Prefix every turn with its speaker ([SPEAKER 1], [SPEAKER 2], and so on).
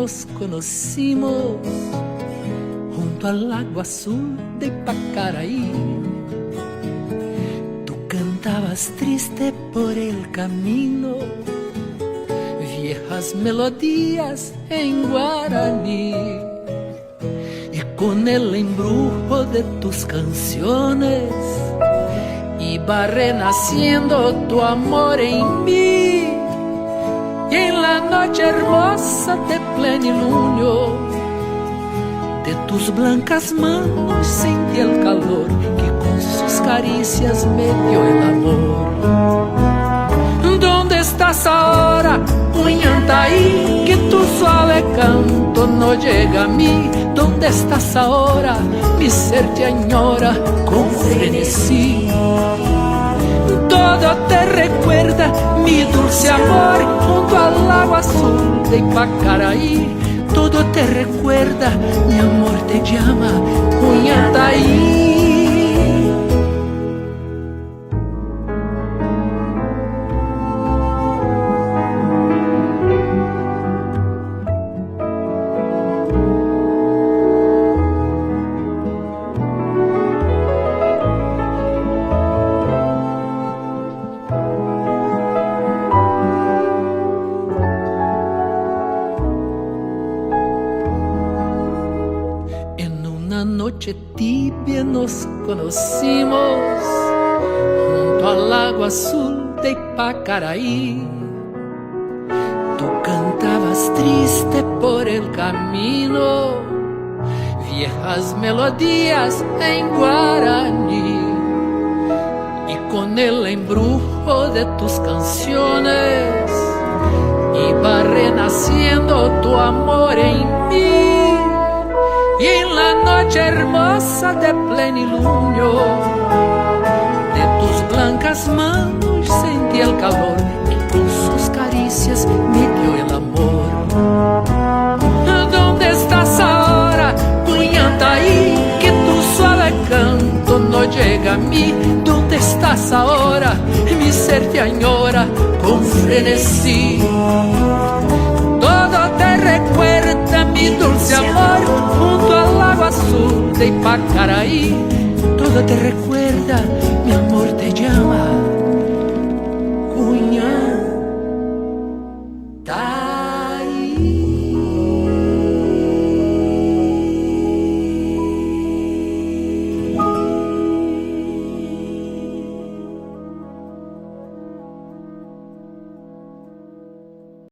[SPEAKER 1] nos conocimos junto al lago azul de Pacaraí. Tú cantabas triste por el camino, viejas melodías en guaraní, y con el embrujo de tus canciones iba renaciendo tu amor en mí. Y en la noche hermosa de plenilunio de tus blancas manos sentí el calor que con sus caricias me dio el amor. ¿Dónde estás ahora, Ollantaytambo? Que tu suave canto no llega a mí. ¿Dónde estás ahora? Mi ser te añora con frenesí. Todo te recuerda mi dulce amor junto al lago azul de Pacaraí. Todo te recuerda, mi amor te llama Ollantaytambo. Una noche tibia nos conocimos junto al lago azul de Pacaraí. Tú cantabas triste por el camino, viejas melodías en guaraní, y con el embrujo de tus canciones iba renaciendo tu amor en mí. Y en la noche hermosa de plenilunio de tus blancas manos sentí el calor que con sus caricias me dio el amor. ¿Dónde estás ahora, Ollantaytambo? Que tu suave canto no llega a mí. ¿Dónde estás ahora? Mi ser te añora con frenesí. Todo te recuerda mi dulce amor junto al lago azul de Pacaraí. Todo te recuerda